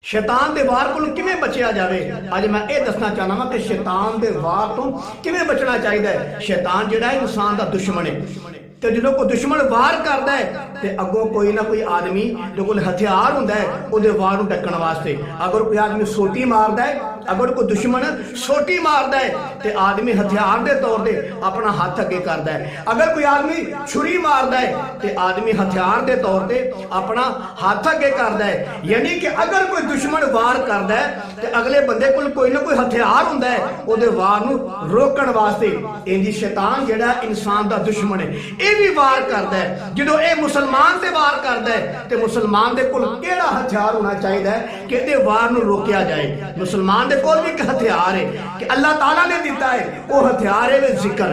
शैतान के वार को किवें बचिया जाए। अज मैं ये दसना चाहना वा कि शैतान के वार तो किवें बचना चाहिए। शैतान जिहड़ा इंसान का दुश्मन है, तो जो कोई दुश्मन वार करता है तो अगों कोई ना कोई आदमी जो कोई हथियार होंदा है उहदे वार नूं ढकण वास्ते। अगर कोई आदमी सोटी मारदा है, अगर कोई दुश्मन सोटी मारदा है तो आदमी हथियार के तौर पर अपना हाथ अगे करता है। अगर कोई आदमी छुरी मारदा है तो आदमी हथियार के तौर पर अपना हाथ अगे करता है। यानी कि अगर कोई दुश्मन वार करता है तो अगले बंदे कोई ना कोई हथियार होंदा है उहदे वार नूं रोकण वास्ते। इंजी शैतान जिहड़ा इंसान का दुश्मन है भी वार करता है। जो ये मुसलमान से वार करता है तो मुसलमान के कोल केड़ा हथियार होना चाहिए कि ये वार नूं रोकिया जाए। मुसलमान के कोल भी एक हथियार है कि अल्लाह ताला ने दिता है, वो हथियार है जिक्र,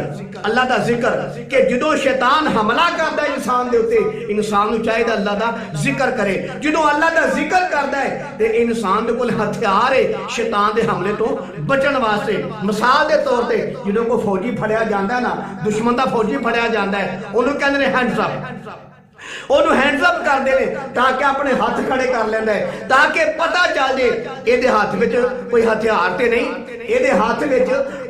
अल्लाह का जिक्र। कि जो शैतान हमला करता है इंसान के उत्ते, इंसान नूं चाहिए अल्लाह का जिक्र करे। जो अल्लाह का जिक्र करता है तो इंसान के कोल हथियार है शैतान के हमले तो बचन वास्ते। मिसाल के तौर पर जो कोई फौजी फड़िया जाता है ना, दुश्मन का फौजी फड़िया जाता है, उन्होंने कहते हैं हैंड्स अप, ਉਹਨੂੰ हैंड्स अप करते हैं ताकि अपने हाथ खड़े कर लेंदा है, ताकि पता चल जाए ये हाथ में कोई हथियार तो नहीं, ये हाथ में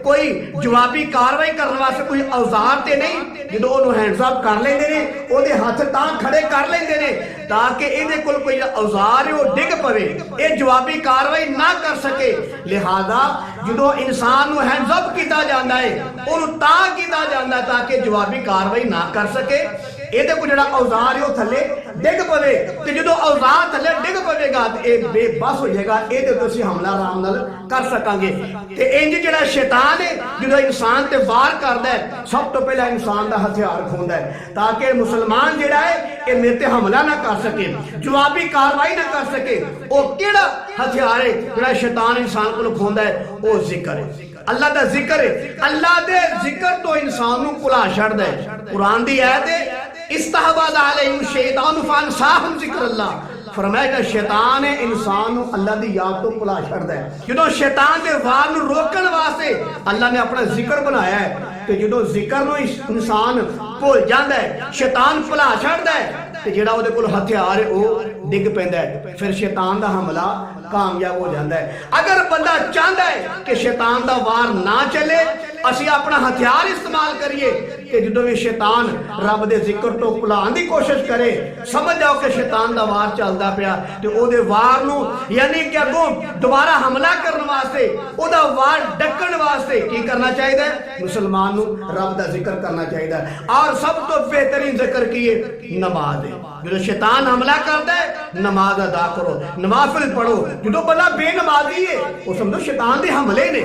कोई जवाबी कार्रवाई करने वास्ते कोई औजार तो नहीं। जो उन्होंने हैंड्स अप कर लेंदे ने, ਉਹਦੇ हथ तां खड़े कर लेंदे ने ताकि ये कोई औजार है वो डिग पवे, ये जवाबी कार्रवाई ना कर सके। लिहाजा जो इंसान को हैंड्स अप किया जाता है उन्होंने तां किया जाता है ताकि जवाबी कार्रवाई ना कर सके। ये कोई जो औजार है वो थले डिग पवे, तो जो औजार थले डिग पवेगा तो यह बेबस हो जाएगा, ये हमला आराम नाल कर सकांगे। तो इंज जो शैतान है जो इंसान ते वार करता है, सब तो पहला इंसान का हथियार खोंदा है ताकि मुसलमान जिहड़ा है ये मेरे ते हमला ना कर सके, जवाबी कार्रवाई ना कर सके। वो केड़ा हथियार है जो शैतान इंसान को खोंदा है? वो जिक्र है, अल्लाह का जिक्र है। अल्लाह के जिक्र तो इंसान को भुला छड्डदा है। कुरान की आयत है इस्तहवज़ अलैहिम शैतान फअनसाहुम ज़िक्रुल्लाह। फरमाया शैतान है इंसान को अल्लाह की याद तो भुला छड्डदा है। जो शैतान के वार नूं रोकण वास्ते अल्लाह ने अपना जिक्र बनाया है, तो जो जिक्र नूं इंसान भुल जाता है, शैतान भुला छड्डदा है, तो जिहड़ा उहदे कोल हथियार है वो डिग पैंदा है, फिर शैतान का हमला कामयाब हो जाता है। अगर बंदा चाहता है कि शैतान का वार ना चले, असी अपना हथियार इस्तेमाल करिए कि जो भी शैतान रब के जिक्र तो भुलाने की कोशिश करे, समझ जाओ कि शैतान का वार चलता पाया, तो वो वार नूं यानी कि अगों दोबारा हमला करने वास्ते ओदा वार डकण वास्ते की करना चाहिए? मुसलमान नूं रब का जिक्र करना चाहिए। और सब तो बेहतरीन जिक्र की है नमाज है। जो शैतान हमला करता है नमाज अदा करो, नवाफिल पढ़ो। जो बंदा बेनमाजी है वो समझो शैतान के हमले ने।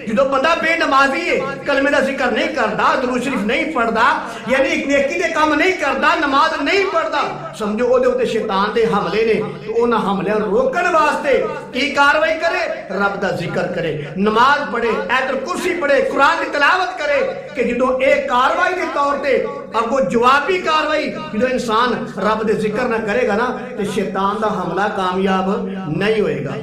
जो बंदा बेनमाजी है, कलमे का जिक्र नहीं करता, दुरूद शरीफ नहीं पढ़ता, यानी नेकी के काम नहीं करता, नमाज नहीं पढ़ता, समझो वो उत्ते शैतान के हमले ने। तो उन्हां हमलियां रोकण वास्ते की कार्रवाई करे? रब का जिक्र करे, नमाज पढ़े, आयतुल कुर्सी पढ़े, कुरान की तिलावत करे। कि जो एक कार्रवाई के तौर पर अगो जवाबी कार्रवाई जो इंसान रब के जिक्र ना करेगा ना, तो शैतान का हमला कामयाब नहीं होएगा।